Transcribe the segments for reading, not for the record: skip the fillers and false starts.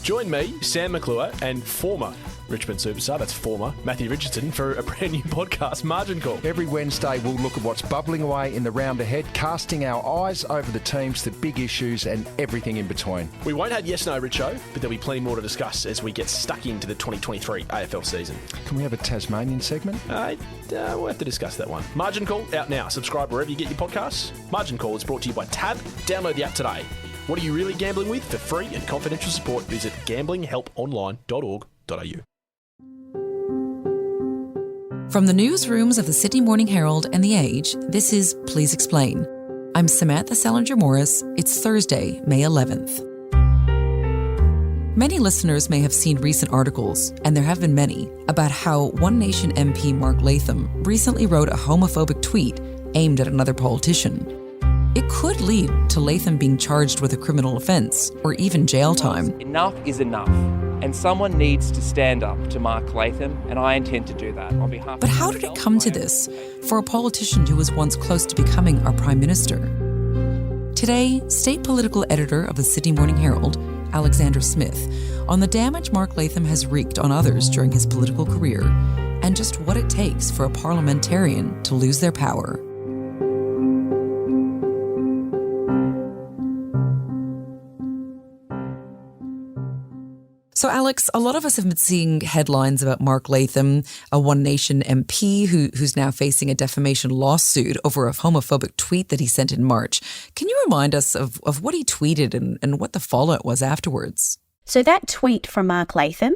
Join me, Sam McClure, and former Richmond superstar, that's former, Matthew Richardson, for a brand new podcast, Margin Call. Every Wednesday, we'll look at what's bubbling away in the round ahead, casting our eyes over the teams, the big issues, and everything in between. We won't have Yes No Richo, but there'll be plenty more to discuss as we get stuck into the 2023 AFL season. Can we have a Tasmanian segment? We'll have to discuss that one. Margin Call, out now. Subscribe wherever you get your podcasts. Margin Call is brought to you by Tab. Download the app today. What are you really gambling with? For free and confidential support, visit gamblinghelponline.org.au. From the newsrooms of the Sydney Morning Herald and The Age, this is Please Explain. I'm Samantha Salinger-Morris. It's Thursday, May 11th. Many listeners may have seen recent articles, and there have been many, about how One Nation MP Mark Latham recently wrote a homophobic tweet aimed at another politician. It could lead to Latham being charged with a criminal offence or even jail time. Enough is enough, and someone needs to stand up to Mark Latham, and I intend to do that on behalf of... But how did it come to this for a politician who was once close to becoming our Prime Minister? Today, state political editor of the Sydney Morning Herald, Alexandra Smith, on the damage Mark Latham has wreaked on others during his political career, and just what it takes for a parliamentarian to lose their power. So, Alex, a lot of us have been seeing headlines about Mark Latham, a One Nation MP who's now facing a defamation lawsuit over a homophobic tweet that he sent in March. Can you remind us of what he tweeted and what the fallout was afterwards? So that tweet from Mark Latham,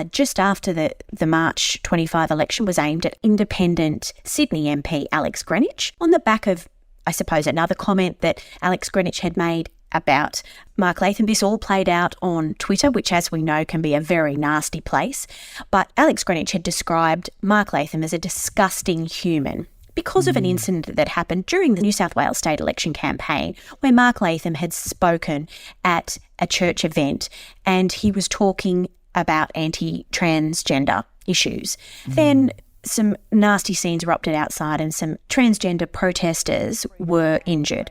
just after the March 25 election, was aimed at independent Sydney MP Alex Greenwich on the back of, I suppose, another comment that Alex Greenwich had made about Mark Latham. This all played out on Twitter, which, as we know, can be a very nasty place. But Alex Greenwich had described Mark Latham as a disgusting human because of an incident that happened during the New South Wales state election campaign, where Mark Latham had spoken at a church event and he was talking about anti-transgender issues. Then some nasty scenes erupted outside and some transgender protesters were injured.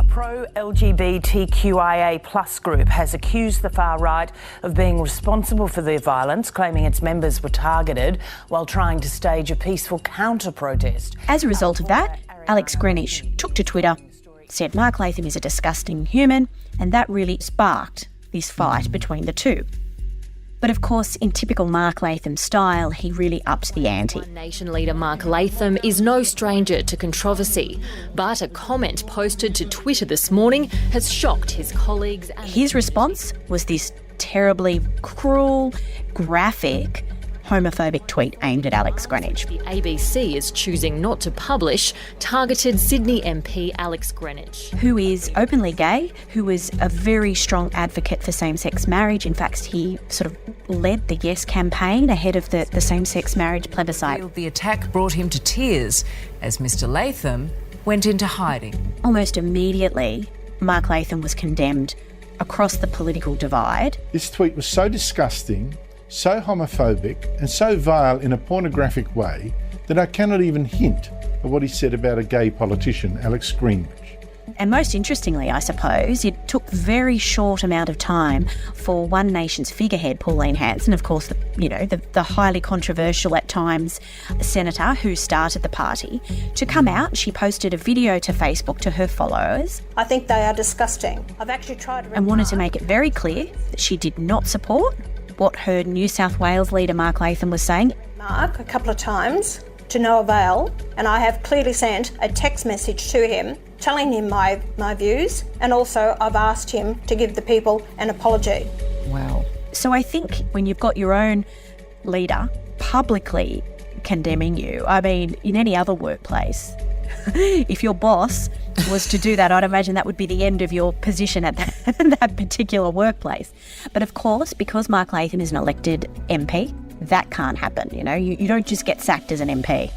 Pro-LGBTQIA plus group has accused the far right of being responsible for the violence, claiming its members were targeted while trying to stage a peaceful counter-protest. As a result of that, Alex Greenwich took to Twitter, said Mark Latham is a disgusting human, and that really sparked this fight between the two. But of course, in typical Mark Latham style, he really upped the ante. One Nation leader Mark Latham is no stranger to controversy, but a comment posted to Twitter this morning has shocked his colleagues. His response was this terribly cruel, graphic, homophobic tweet aimed at Alex Greenwich. The ABC is choosing not to publish targeted Sydney MP Alex Greenwich, who is openly gay, who is a very strong advocate for same-sex marriage. In fact, he sort of led the Yes campaign ahead of the same-sex marriage plebiscite. The attack brought him to tears as Mr. Latham went into hiding. Almost immediately, Mark Latham was condemned across the political divide. This tweet was so disgusting, so homophobic and so vile in a pornographic way that I cannot even hint at what he said about a gay politician, Alex Greenwich. And most interestingly, I suppose, it took very short amount of time for One Nation's figurehead, Pauline Hanson, of course, the highly controversial at times senator who started the party, to come out. She posted a video to Facebook to her followers. I think they are disgusting. I've actually tried and wanted to make it very clear that she did not support what her New South Wales leader Mark Latham was saying. Mark a couple of times to no avail, and I have clearly sent a text message to him telling him my views, and also I've asked him to give the people an apology. Wow. So I think when you've got your own leader publicly condemning you, I mean, in any other workplace, if your boss was to do that, I'd imagine that would be the end of your position at that particular workplace. But of course, because Mark Latham is an elected MP, that can't happen. You don't just get sacked as an MP.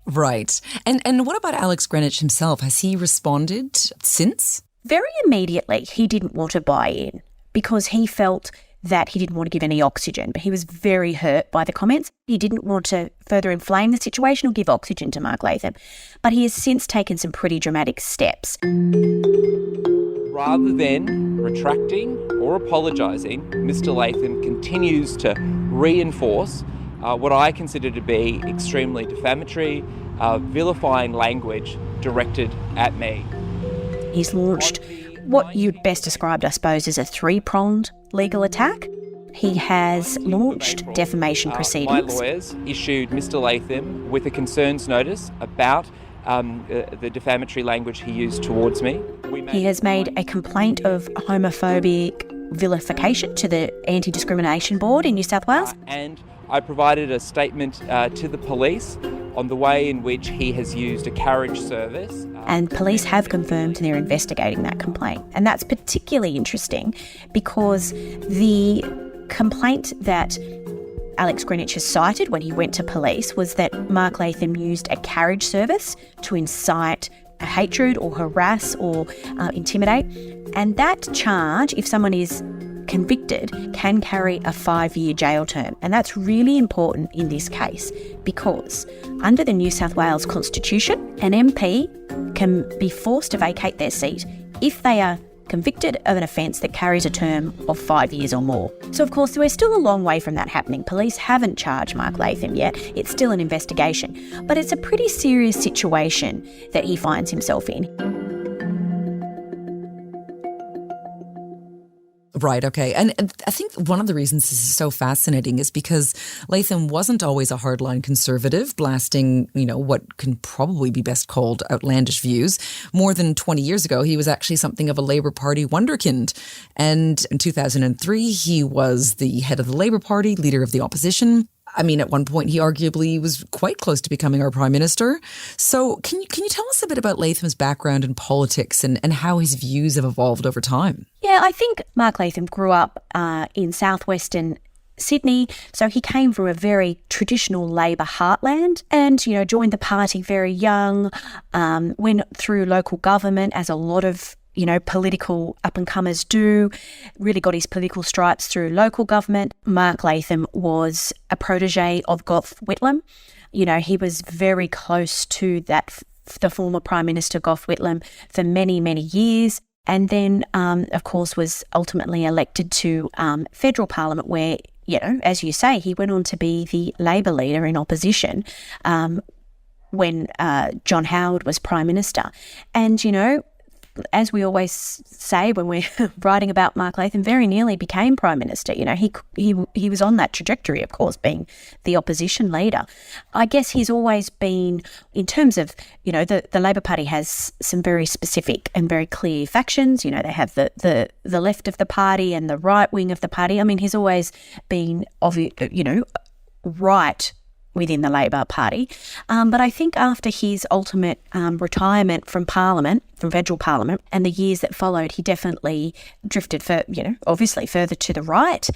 Right. And what about Alex Greenwich himself? Has he responded since? Very immediately, he didn't want to buy in because he felt that he didn't want to give any oxygen, but he was very hurt by the comments. He didn't want to further inflame the situation or give oxygen to Mark Latham, but he has since taken some pretty dramatic steps. Rather than retracting or apologising, Mr Latham continues to reinforce what I consider to be extremely defamatory, vilifying language directed at me. He's launched what you'd best describe, I suppose, as a three-pronged legal attack. He has launched defamation proceedings. My lawyers issued Mr Latham with a concerns notice about the defamatory language he used towards me. He has made a complaint of homophobic vilification to the Anti-Discrimination Board in New South Wales. And I provided a statement to the police on the way in which he has used a carriage service. And police have confirmed they're investigating that complaint. And that's particularly interesting because the complaint that Alex Greenwich has cited when he went to police was that Mark Latham used a carriage service to incite a hatred or harass or intimidate. And that charge, if someone is convicted, can carry a 5-year jail term. And that's really important in this case because under the New South Wales Constitution, an MP can be forced to vacate their seat if they are convicted of an offence that carries a term of 5 years or more. So, of course, we're still a long way from that happening. Police haven't charged Mark Latham yet. It's still an investigation. But it's a pretty serious situation that he finds himself in. Right, okay. And I think one of the reasons this is so fascinating is because Latham wasn't always a hardline conservative, blasting, what can probably be best called outlandish views. More than 20 years ago, he was actually something of a Labour Party wunderkind. And in 2003, he was the head of the Labour Party, leader of the opposition. I mean, at one point, he arguably was quite close to becoming our Prime Minister. So can you tell us a bit about Latham's background in politics and how his views have evolved over time? Yeah, I think Mark Latham grew up in southwestern Sydney, so he came from a very traditional Labor heartland and, joined the party very young, went through local government as a lot of political up-and-comers do, really got his political stripes through local government. Mark Latham was a protege of Gough Whitlam. He was very close to the former Prime Minister Gough Whitlam for many, many years. And then, of course, was ultimately elected to federal parliament where, as you say, he went on to be the Labor leader in opposition when John Howard was Prime Minister. And, as we always say when we're writing about Mark Latham, very nearly became Prime Minister. He was on that trajectory, of course, being the opposition leader. I guess he's always been, in terms of, the Labor Party has some very specific and very clear factions. They have the left of the party and the right wing of the party. I mean, he's always been, right within the Labor Party. But I think after his ultimate retirement from Parliament, from federal Parliament, and the years that followed, he definitely drifted, obviously further to the right,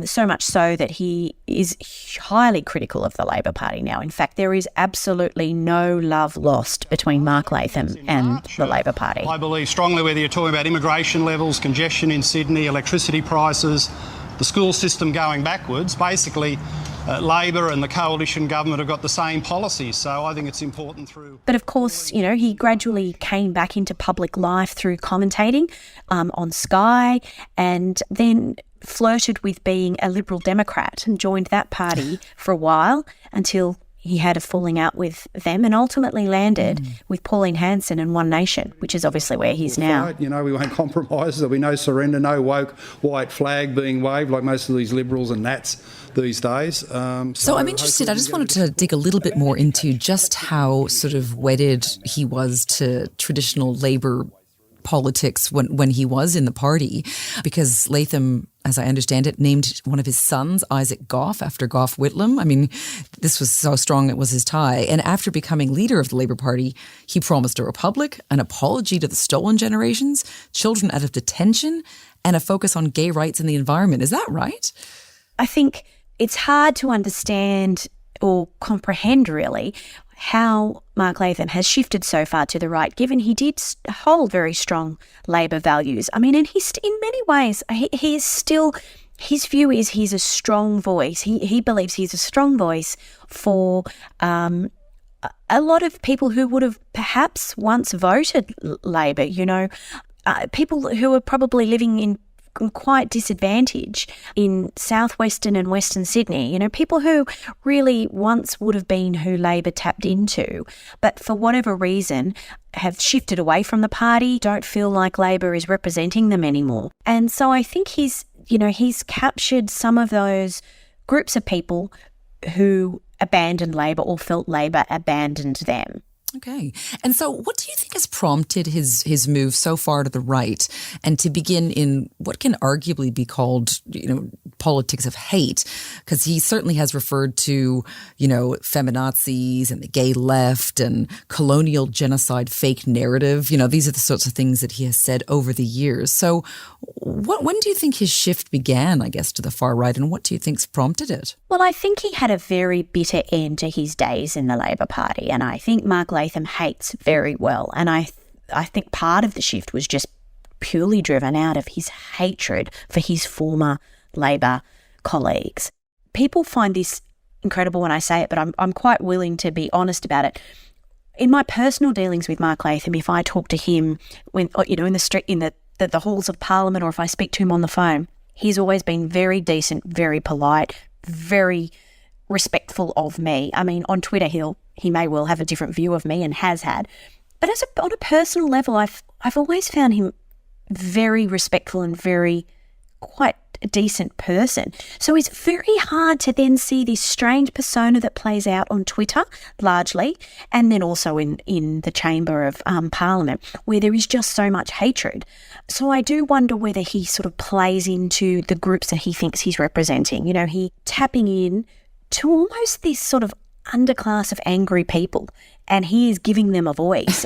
so much so that he is highly critical of the Labor Party now. In fact, there is absolutely no love lost between Mark Latham and the Labor Party. I believe strongly whether you're talking about immigration levels, congestion in Sydney, electricity prices, the school system going backwards, basically Labor and the coalition government have got the same policies, so I think it's important through... But of course, he gradually came back into public life through commentating on Sky and then flirted with being a Liberal Democrat and joined that party for a while until he had a falling out with them and ultimately landed with Pauline Hanson and One Nation, which is obviously where he's now. We won't compromise. There'll be no surrender, no woke white flag being waved like most of these Liberals and Nats these days. So I'm interested, I just wanted to dig a little bit more into just how sort of wedded he was to traditional Labor politics when he was in the party, because Latham, as I understand it, named one of his sons Isaac Gough after Gough Whitlam. I mean, this was so strong it was his tie. And after becoming leader of the Labor Party, he promised a republic, an apology to the stolen generations, children out of detention, and a focus on gay rights and the environment. Is that right? I think it's hard to understand or comprehend, really, how Mark Latham has shifted so far to the right, given he did hold very strong Labor values. I mean, and he's in many ways, he is still, his view is he's a strong voice. He believes he's a strong voice for a lot of people who would have perhaps once voted Labor. people who are probably living in quite disadvantaged in southwestern and western Sydney, you know, people who really once would have been who Labor tapped into, but for whatever reason have shifted away from the party, don't feel like Labor is representing them anymore. And so I think he's captured some of those groups of people who abandoned Labor or felt Labor abandoned them. Okay. And so what do you think has prompted his move so far to the right and to begin in what can arguably be called, you know, politics of hate? Because he certainly has referred to, you know, feminazis and the gay left and colonial genocide fake narrative. You know, these are the sorts of things that he has said over the years. So when do you think his shift began, I guess, to the far right, and what do you think's prompted it? Well, I think he had a very bitter end to his days in the Labor Party, and I think Mark Latham hates very well. And I think part of the shift was just purely driven out of his hatred for his former Labor colleagues. People find this incredible when I say it, but I'm quite willing to be honest about it. In my personal dealings with Mark Latham, if I talk to him when, you know, in the street, in the halls of Parliament, or if I speak to him on the phone, he's always been very decent, very polite, very respectful of me. I mean, on Twitter, he may well have a different view of me and has had, but on a personal level, I've always found him very respectful and very quite a decent person. So it's very hard to then see this strange persona that plays out on Twitter largely, and then also in the chamber of Parliament, where there is just so much hatred. So I do wonder whether he sort of plays into the groups that he thinks he's representing. You know, he tapping in to almost this sort of underclass of angry people, and he is giving them a voice.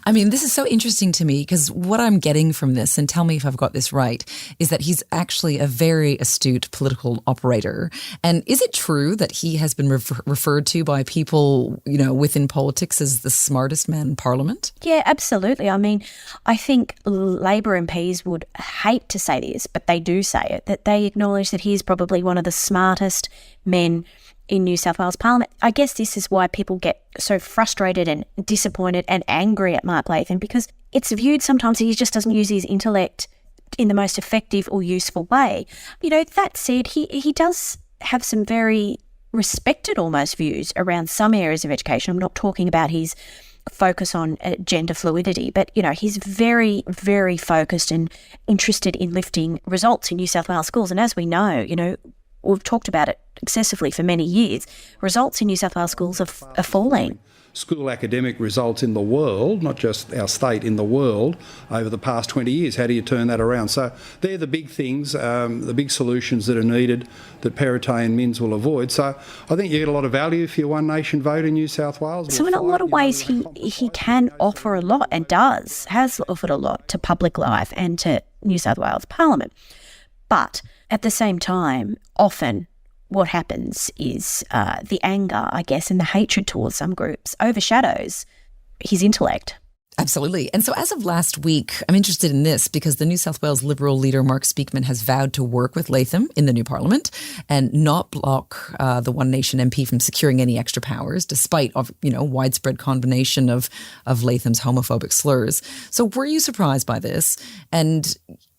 I mean, this is so interesting to me because what I'm getting from this, and tell me if I've got this right, is that he's actually a very astute political operator. And is it true that he has been referred to by people, you know, within politics as the smartest man in Parliament? Yeah, absolutely. I mean, I think Labor MPs would hate to say this, but they do say it, that they acknowledge that he is probably one of the smartest men in New South Wales Parliament. I guess this is why people get so frustrated and disappointed and angry at Mark Latham, because it's viewed sometimes he just doesn't use his intellect in the most effective or useful way. You know, that said, he does have some very respected almost views around some areas of education. I'm not talking about his focus on gender fluidity, but, you know, he's very, very focused and interested in lifting results in New South Wales schools. And as we know, you know, we've talked about it excessively for many years, results in New South Wales schools are falling. School academic results in the world, not just our state, in the world, over the past 20 years. How do you turn that around? So they're the big things, the big solutions that are needed that Perrottet and Minns will avoid. So I think you get a lot of value for your One Nation vote in New South Wales. So in a lot of ways, he can offer a lot, and has offered a lot to public life and to New South Wales Parliament. But at the same time, often what happens is the anger, I guess, and the hatred towards some groups overshadows his intellect. Absolutely. And so as of last week, I'm interested in this because the New South Wales Liberal leader Mark Speakman has vowed to work with Latham in the new parliament and not block the One Nation MP from securing any extra powers, despite widespread condemnation of Latham's homophobic slurs. So were you surprised by this? And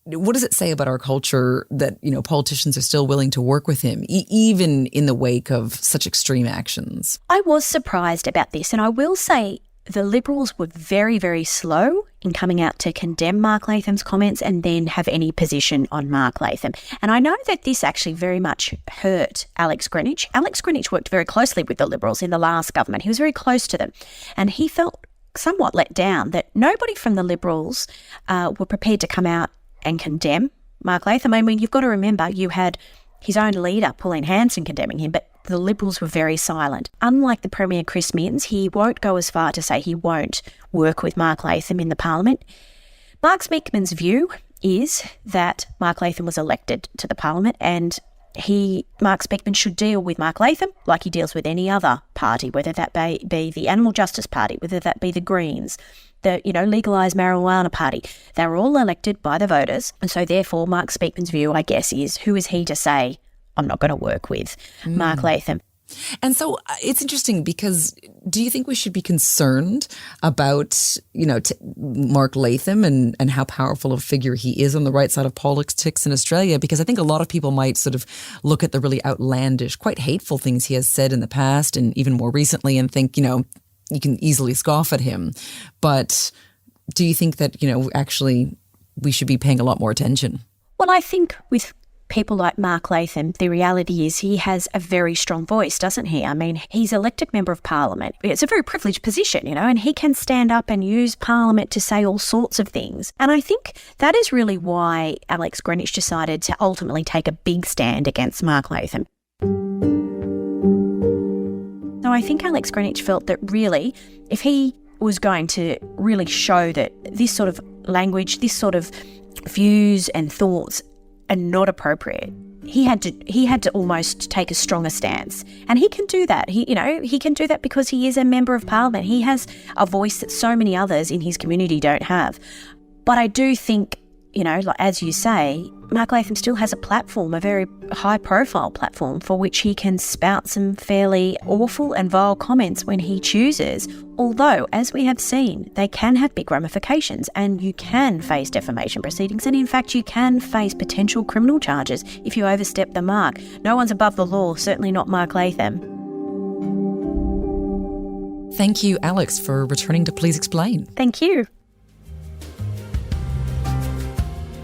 what does it say about our culture that, you know, politicians are still willing to work with him, even in the wake of such extreme actions? I was surprised about this, and I will say the Liberals were very, very slow in coming out to condemn Mark Latham's comments and then have any position on Mark Latham. And I know that this actually very much hurt Alex Greenwich. Alex Greenwich worked very closely with the Liberals in the last government. He was very close to them, and he felt somewhat let down that nobody from the Liberals were prepared to come out and condemn Mark Latham. I mean, you've got to remember you had his own leader, Pauline Hanson, condemning him, but the Liberals were very silent. Unlike the Premier Chris Minns, he won't go as far to say he won't work with Mark Latham in the Parliament. Mark Speakman's view is that Mark Latham was elected to the Parliament, and Mark Speakman should deal with Mark Latham like he deals with any other party, whether that be the Animal Justice Party, whether that be the Greens, the legalised marijuana party. They were all elected by the voters, and so therefore Mark Speakman's view, I guess, is who is he to say I'm not going to work with Mark Latham? And so it's interesting because do you think we should be concerned about, Mark Latham and how powerful a figure he is on the right side of politics in Australia? Because I think a lot of people might sort of look at the really outlandish, quite hateful things he has said in the past and even more recently and think, you can easily scoff at him. But do you think that, actually we should be paying a lot more attention? Well, I think with people like Mark Latham, the reality is he has a very strong voice, doesn't he? I mean, he's elected member of parliament. It's a very privileged position, and he can stand up and use parliament to say all sorts of things. And I think that is really why Alex Greenwich decided to ultimately take a big stand against Mark Latham. So I think Alex Greenwich felt that really, if he was going to really show that this sort of language, this sort of views and thoughts are not appropriate, he had to almost take a stronger stance. And he can do that. He can do that because he is a member of parliament. He has a voice that so many others in his community don't have. But I do think, as you say, Mark Latham still has a platform, a very high-profile platform for which he can spout some fairly awful and vile comments when he chooses. Although, as we have seen, they can have big ramifications and you can face defamation proceedings and, in fact, you can face potential criminal charges if you overstep the mark. No one's above the law, certainly not Mark Latham. Thank you, Alex, for returning to Please Explain. Thank you.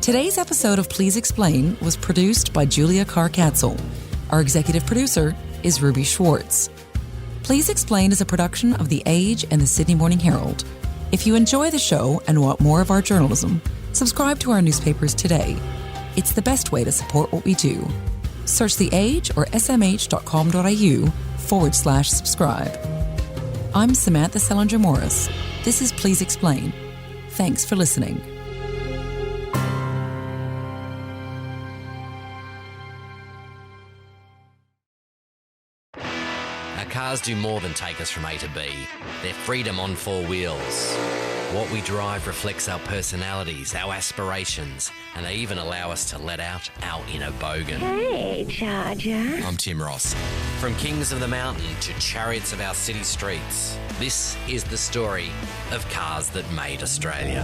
Today's episode of Please Explain was produced by Julia Carr-Katzel. Our executive producer is Ruby Schwartz. Please Explain is a production of The Age and the Sydney Morning Herald. If you enjoy the show and want more of our journalism, subscribe to our newspapers today. It's the best way to support what we do. Search The Age or smh.com.au/subscribe. I'm Samantha Selinger-Morris. This is Please Explain. Thanks for listening. Cars do more than take us from A to B. They're freedom on four wheels. What we drive reflects our personalities, our aspirations, and they even allow us to let out our inner bogan. Hey, Charger. I'm Tim Ross. From Kings of the Mountain to chariots of our city streets, this is the story of cars that made Australia.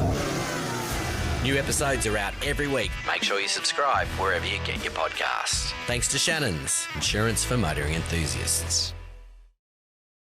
New episodes are out every week. Make sure you subscribe wherever you get your podcasts. Thanks to Shannon's, insurance for motoring enthusiasts.